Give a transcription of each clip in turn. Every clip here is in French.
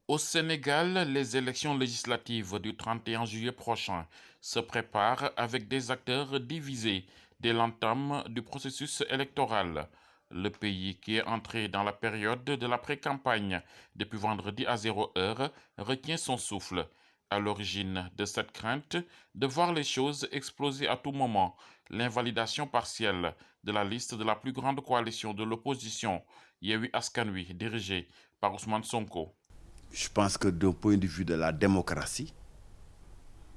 Au Sénégal, les élections législatives du 31 juillet prochain se préparent avec des acteurs divisés dès l'entame du processus électoral. Le pays, qui est entré dans la période de la pré-campagne depuis vendredi à 0 heure, retient son souffle. À l'origine de cette crainte de voir les choses exploser à tout moment, l'invalidation partielle de la liste de la plus grande coalition de l'opposition, Yewwi Askan Wi, dirigée par Ousmane Sonko. Je pense que d'un point de vue de la démocratie,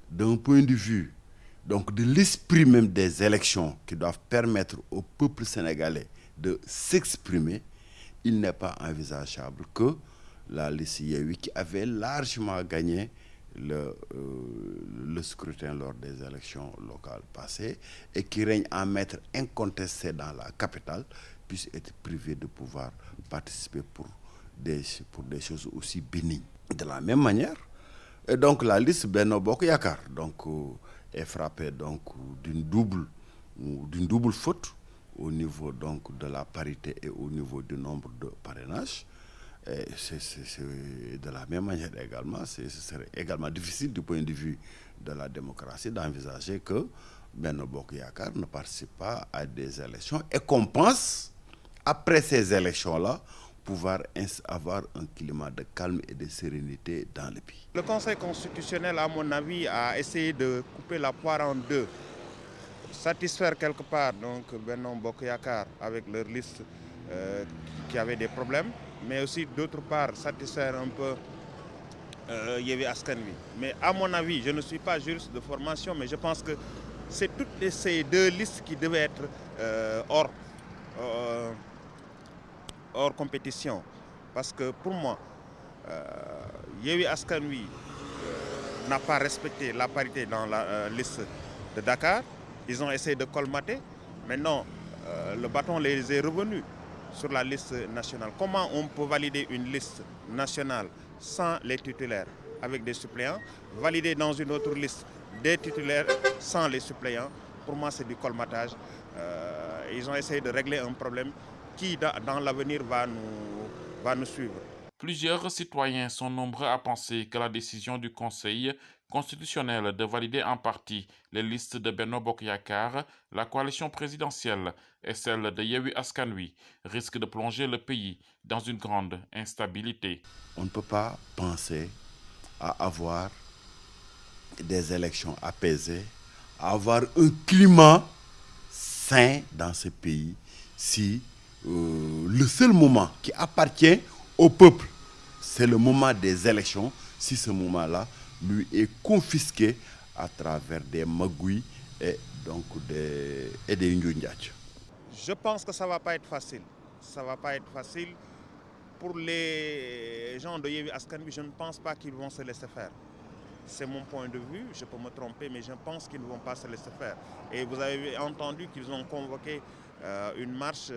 d'un point de vue donc de l'esprit même des élections qui doivent permettre au peuple sénégalais de s'exprimer, il n'est pas envisageable que la liste Yewwi, qui avait largement gagné le scrutin lors des élections locales passées et qui règne en maître incontesté dans la capitale, puisse être privée de pouvoir participer pour des choses aussi bénignes. De la même manière, et donc la liste Benno Bokk Yakaar est frappée donc d'une double faute au niveau donc de la parité et au niveau du nombre de parrainages. Et c'est de la même manière également, ce serait également difficile du point de vue de la démocratie d'envisager que Benno Bokk Yakaar ne participe pas à des élections et qu'on pense, après ces élections-là, pouvoir avoir un climat de calme et de sérénité dans le pays. Le Conseil constitutionnel, à mon avis, a essayé de couper la poire en deux, satisfaire quelque part donc Benno Bokk Yakaar avec leur liste qui avait des problèmes, mais aussi d'autre part satisfaire un peu Yewwi Askan Wi. Mais à mon avis, je ne suis pas juriste de formation, mais je pense que c'est toutes ces deux listes qui devaient être hors compétition. Parce que pour moi, Yewwi Askan Wi n'a pas respecté la parité dans la liste de Dakar. Ils ont essayé de colmater. Maintenant, le bâton les est revenu sur la liste nationale. Comment on peut valider une liste nationale sans les titulaires avec des suppléants, valider dans une autre liste des titulaires sans les suppléants? Pour moi, c'est du colmatage. Ils ont essayé de régler un problème qui, dans l'avenir, va nous suivre. Plusieurs citoyens sont nombreux à penser que la décision du Conseil constitutionnel de valider en partie les listes de Benno Bokk Yakaar, la coalition présidentielle et celle de Yewwi Askan Wi risque de plonger le pays dans une grande instabilité. On ne peut pas penser à avoir des élections apaisées, à avoir un climat sain dans ce pays si le seul moment qui appartient au peuple, c'est le moment des élections, si ce moment-là lui est confisqué à travers des magouilles et donc des njunjatch. Je pense que ça ne va pas être facile. Ça ne va pas être facile. Pour les gens de Yewwi Askan Wi, je ne pense pas qu'ils vont se laisser faire. C'est mon point de vue, je peux me tromper, mais je pense qu'ils ne vont pas se laisser faire. Et vous avez entendu qu'ils ont convoqué une marche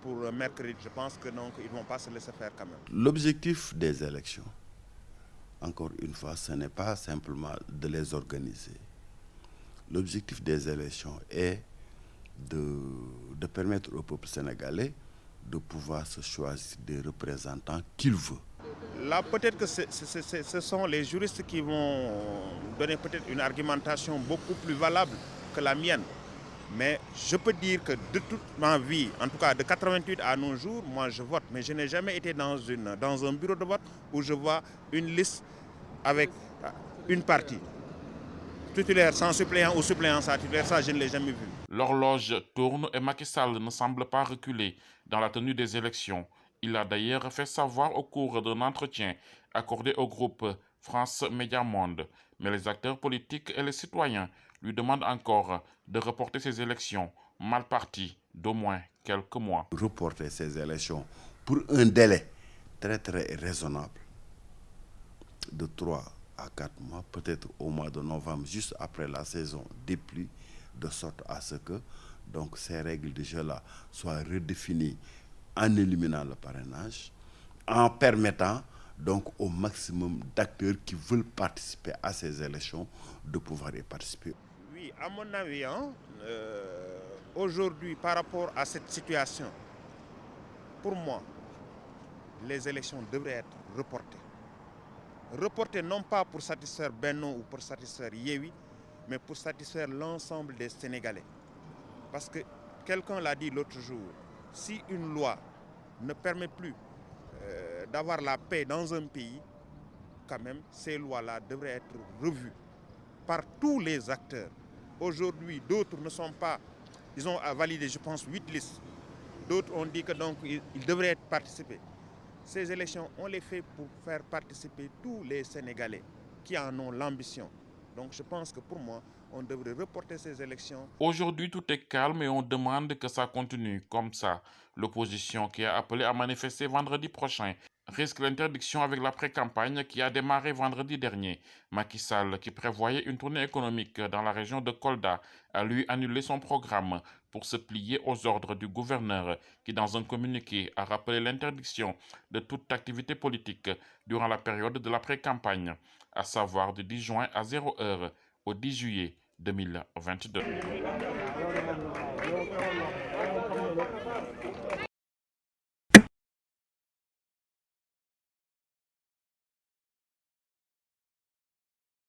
pour mercredi. Je pense que donc ils ne vont pas se laisser faire quand même. L'objectif des élections, encore une fois, ce n'est pas simplement de les organiser. L'objectif des élections est de permettre au peuple sénégalais de pouvoir se choisir des représentants qu'il veut. Là, peut-être que ce sont les juristes qui vont donner peut-être une argumentation beaucoup plus valable que la mienne. Mais je peux dire que de toute ma vie, en tout cas de 88 à nos jours, moi je vote. Mais je n'ai jamais été dans un bureau de vote où je vois une liste avec une partie. Titulaire sans suppléant ou suppléant sans titulaire, ça je ne l'ai jamais vu. L'horloge tourne et Macky Sall ne semble pas reculer dans la tenue des élections. Il a d'ailleurs fait savoir au cours d'un entretien accordé au groupe France Média Monde. Mais les acteurs politiques et les citoyens lui demandent encore de reporter ces élections mal parties d'au moins quelques mois. Reporter ces élections pour un délai très très raisonnable de 3 à 4 mois, peut-être au mois de novembre, juste après la saison des pluies, de sorte à ce que donc, ces règles de jeu-là soient redéfinies en éliminant le parrainage, en permettant donc au maximum d'acteurs qui veulent participer à ces élections de pouvoir y participer. Oui, à mon avis, aujourd'hui, par rapport à cette situation, pour moi, les élections devraient être reportées. Reportées non pas pour satisfaire Benno ou pour satisfaire Yewi, mais pour satisfaire l'ensemble des Sénégalais. Parce que quelqu'un l'a dit l'autre jour, si une loi ne permet plus d'avoir la paix dans un pays, quand même, ces lois-là devraient être revues par tous les acteurs. Aujourd'hui, d'autres ne sont pas, ils ont validé, je pense, 8 listes. D'autres ont dit que donc ils devraient participer. Ces élections, on les fait pour faire participer tous les Sénégalais qui en ont l'ambition. Donc je pense que pour moi, on devrait reporter ces élections. Aujourd'hui, tout est calme et on demande que ça continue comme ça. L'opposition qui a appelé à manifester vendredi prochain risque l'interdiction avec la pré-campagne qui a démarré vendredi dernier. Macky Sall, qui prévoyait une tournée économique dans la région de Kolda, a lui annulé son programme pour se plier aux ordres du gouverneur qui, dans un communiqué, a rappelé l'interdiction de toute activité politique durant la période de la pré-campagne, à savoir du 10 juin à 0 heure au 10 juillet 2022.